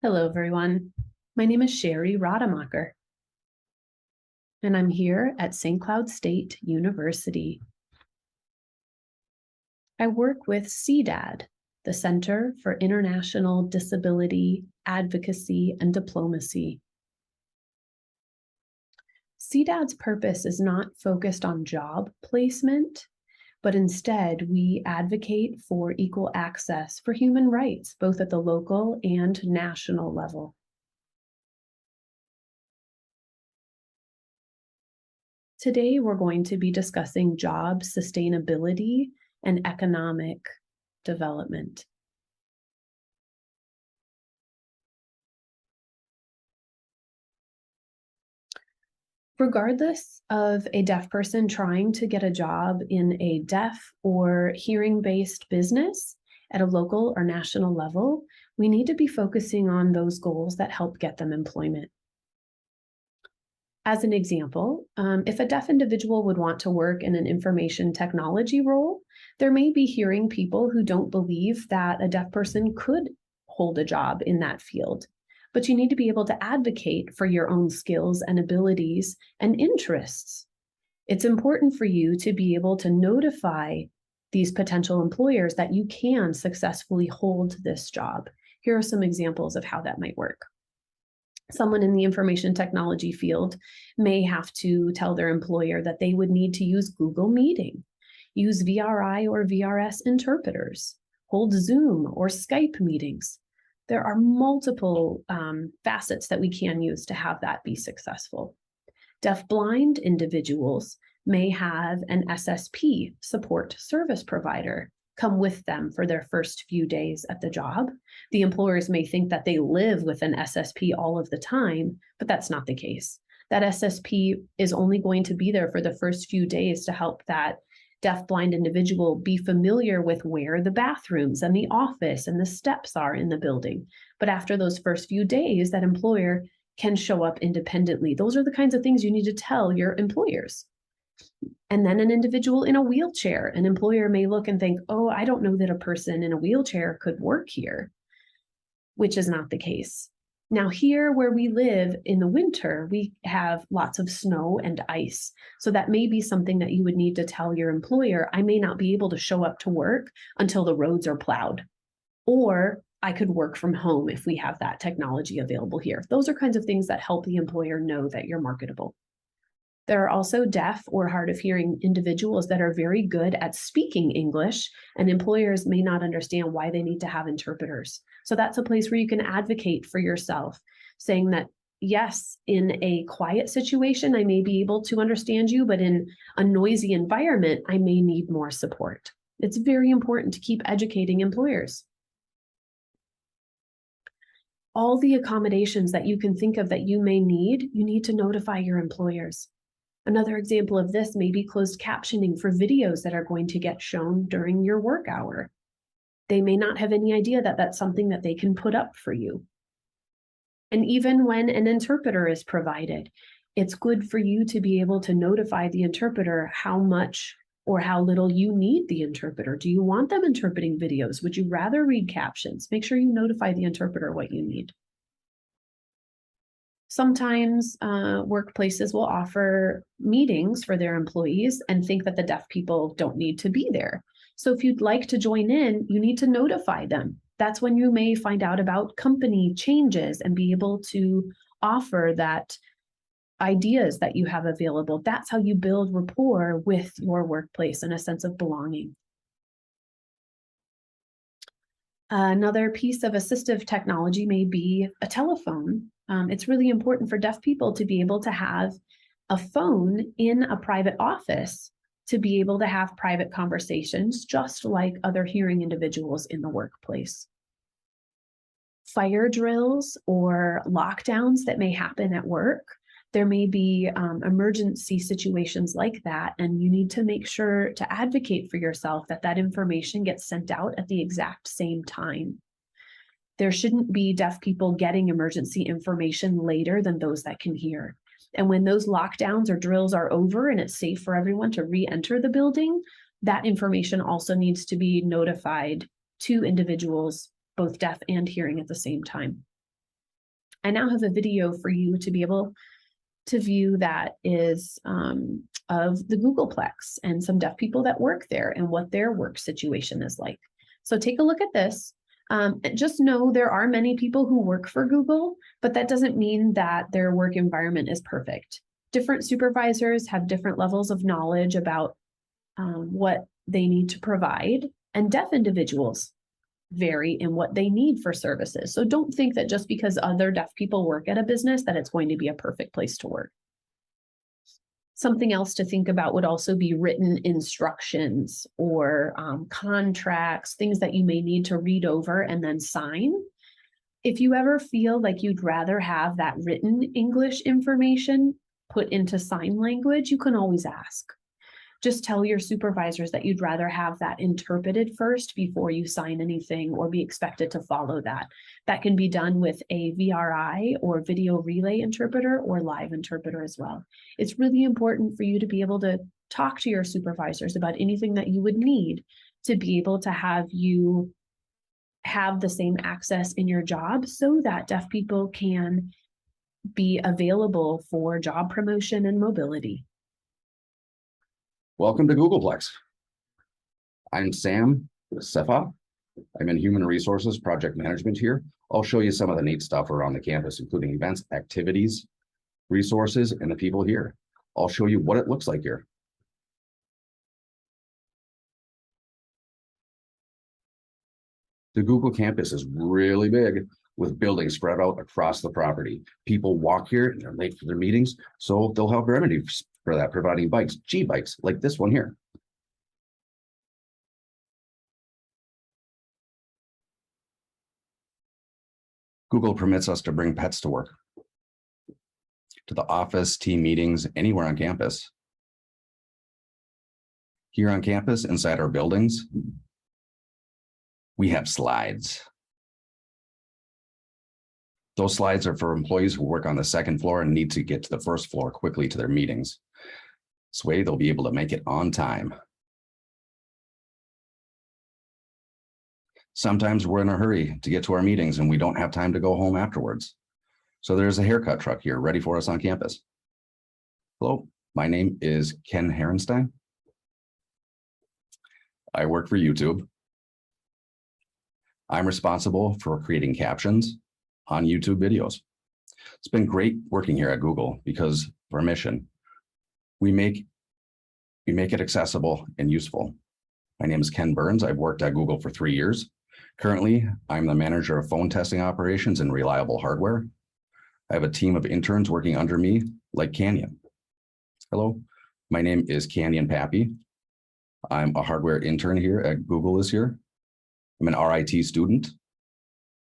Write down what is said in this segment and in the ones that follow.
Hello, everyone. My name is Sherri Rademacher, and I'm here at St. Cloud State University. I work with CDAD, the Center for International Disability, Advocacy, and Diplomacy. CDAD's purpose is not focused on job placement, but instead we advocate for equal access for human rights, both at the local and national level. Today, we're going to be discussing job sustainability and economic development. Regardless of a deaf person trying to get a job in a deaf or hearing-based business at a local or national level, we need to be focusing on those goals that help get them employment. As an example, if a deaf individual would want to work in an information technology role, there may be hearing people who don't believe that a deaf person could hold a job in that field. But you need to be able to advocate for your own skills and abilities and interests. It's important for you to be able to notify these potential employers that you can successfully hold this job. Here are some examples of how that might work. Someone in the information technology field may have to tell their employer that they would need to use Google Meeting, use VRI or VRS interpreters, hold Zoom or Skype meetings. There are multiple facets that we can use to have that be successful. Deaf-blind individuals may have an SSP, support service provider, come with them for their first few days at the job. The employers may think that they live with an SSP all of the time, but that's not the case. That SSP is only going to be there for the first few days to help that deaf-blind individual be familiar with where the bathrooms and the office and the steps are in the building. But after those first few days, that employer can show up independently. Those are the kinds of things you need to tell your employers. And then an individual in a wheelchair, an employer may look and think, oh, I don't know that a person in a wheelchair could work here, which is not the case. Now here where we live in the winter, we have lots of snow and ice. So that may be something that you would need to tell your employer, I may not be able to show up to work until the roads are plowed. Or I could work from home if we have that technology available here. Those are kinds of things that help the employer know that you're marketable. There are also deaf or hard of hearing individuals that are very good at speaking English, and employers may not understand why they need to have interpreters. So that's a place where you can advocate for yourself, saying that, yes, in a quiet situation, I may be able to understand you, but in a noisy environment, I may need more support. It's very important to keep educating employers. All the accommodations that you can think of that you may need, you need to notify your employers. Another example of this may be closed captioning for videos that are going to get shown during your work hour. They may not have any idea that that's something that they can put up for you. And even when an interpreter is provided, it's good for you to be able to notify the interpreter how much or how little you need the interpreter. Do you want them interpreting videos? Would you rather read captions? Make sure you notify the interpreter what you need. Sometimes workplaces will offer meetings for their employees and think that the deaf people don't need to be there. So if you'd like to join in, you need to notify them. That's when you may find out about company changes and be able to offer that ideas that you have available. That's how you build rapport with your workplace and a sense of belonging. Another piece of assistive technology may be a telephone. It's really important for deaf people to be able to have a phone in a private office to be able to have private conversations, just like other hearing individuals in the workplace. Fire drills or lockdowns that may happen at work. There may be emergency situations like that, and you need to make sure to advocate for yourself that that information gets sent out at the exact same time. There shouldn't be deaf people getting emergency information later than those that can hear. And when those lockdowns or drills are over and it's safe for everyone to re-enter the building, that information also needs to be notified to individuals, both deaf and hearing at the same time. I now have a video for you to be able to view that is of the Googleplex and some deaf people that work there and what their work situation is like. So take a look at this. Just know there are many people who work for Google, but that doesn't mean that their work environment is perfect. Different supervisors have different levels of knowledge about what they need to provide, and deaf individuals vary in what they need for services. So don't think that just because other deaf people work at a business that it's going to be a perfect place to work. Something else to think about would also be written instructions or contracts, things that you may need to read over and then sign. If you ever feel like you'd rather have that written English information put into sign language, you can always ask. Just tell your supervisors that you'd rather have that interpreted first before you sign anything or be expected to follow that. That can be done with a VRI or video relay interpreter or live interpreter as well. It's really important for you to be able to talk to your supervisors about anything that you would need to be able to have you have the same access in your job so that deaf people can be available for job promotion and mobility. Welcome to Googleplex. I'm Sam Sefa. I'm in Human Resources Project Management here. I'll show you some of the neat stuff around the campus, including events, activities, resources, and the people here. I'll show you what it looks like here. The Google campus is really big with buildings spread out across the property. People walk here and they're late for their meetings, so they'll have remedies for that, providing bikes, G-bikes, like this one here. Google permits us to bring pets to work, to the office, team meetings, anywhere on campus. Here on campus, inside our buildings, we have slides. Those slides are for employees who work on the second floor and need to get to the first floor quickly to their meetings. This way, they'll be able to make it on time. Sometimes we're in a hurry to get to our meetings and we don't have time to go home afterwards. So there's a haircut truck here ready for us on campus. Hello, my name is Ken Herenstein. I work for YouTube. I'm responsible for creating captions on YouTube videos. It's been great working here at Google because of our mission. We make it accessible and useful. My name is Ken Burns. I've worked at Google for 3 years. Currently, I'm the manager of phone testing operations and reliable hardware. I have a team of interns working under me, like Canyon. Hello, my name is Canyon Pappy. I'm a hardware intern here at Google this year. I'm an RIT student.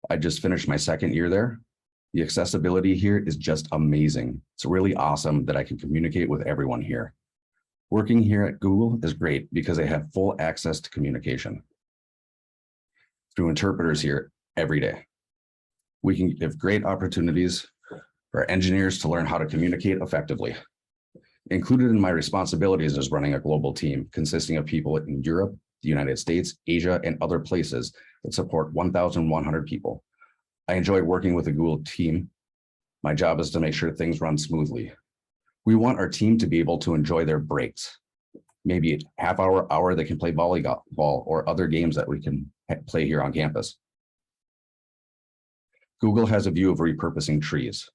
I just finished my 2nd year there. The accessibility here is just amazing. It's really awesome that I can communicate with everyone here. Working here at Google is great because I have full access to communication through interpreters here every day. We can give great opportunities for engineers to learn how to communicate effectively. Included in my responsibilities is running a global team consisting of people in Europe, the United States, Asia, and other places that support 1,100 people. I enjoy working with the Google team. My job is to make sure things run smoothly. We want our team to be able to enjoy their breaks. Maybe a half hour, they can play volleyball or other games that we can play here on campus. Google has a view of repurposing trees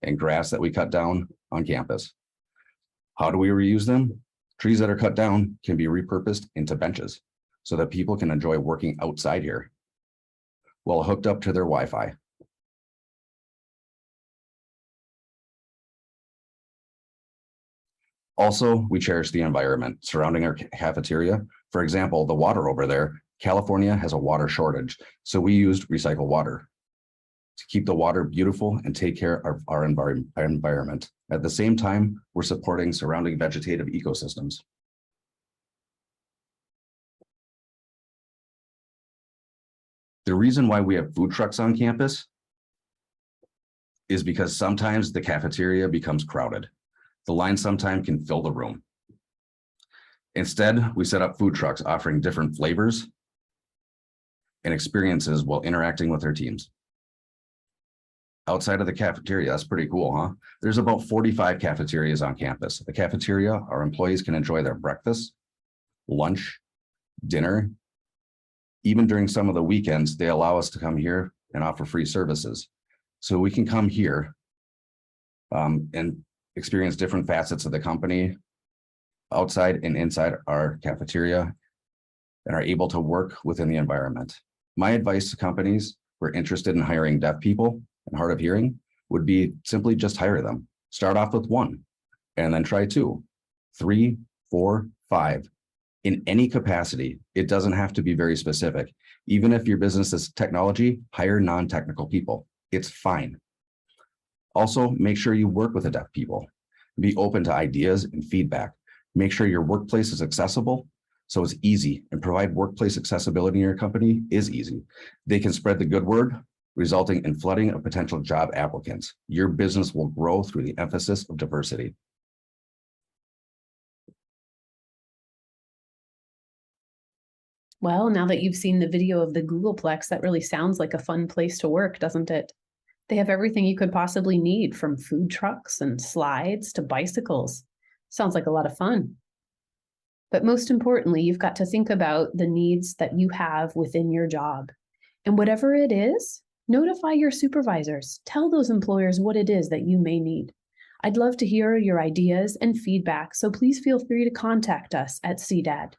and grass that we cut down on campus. How do we reuse them? Trees that are cut down can be repurposed into benches so that people can enjoy working outside here while hooked up to their Wi-Fi. Also, we cherish the environment surrounding our cafeteria. For example, the water over there, California has a water shortage, so we used recycled water to keep the water beautiful and take care of our environment. At the same time, we're supporting surrounding vegetative ecosystems. The reason why we have food trucks on campus is because sometimes the cafeteria becomes crowded. The line sometimes can fill the room. Instead, we set up food trucks offering different flavors and experiences while interacting with our teams. outside of the cafeteria. That's pretty cool, huh? There's about 45 cafeterias on campus. The cafeteria, our employees can enjoy their breakfast, lunch, dinner. Even during some of the weekends, they allow us to come here and offer free services. So we can come here and experience different facets of the company outside and inside our cafeteria and are able to work within the environment. My advice to companies who are interested in hiring deaf people and hard of hearing would be simply just hire them. Start off with 1 and then try 2, 3, 4, 5. In any capacity, it doesn't have to be very specific. Even if your business is technology, hire non-technical people. It's fine. Also, make sure you work with the deaf people. Be open to ideas and feedback. Make sure your workplace is accessible so it's easy, and provide workplace accessibility in your company is easy. They can spread the good word, resulting in flooding of potential job applicants. Your business will grow through the emphasis of diversity. Well, now that you've seen the video of the Googleplex, that really sounds like a fun place to work, doesn't it? They have everything you could possibly need, from food trucks and slides to bicycles. Sounds like a lot of fun. But most importantly, you've got to think about the needs that you have within your job. And whatever it is, notify your supervisors. Tell those employers what it is that you may need. I'd love to hear your ideas and feedback, so please feel free to contact us at CDAD.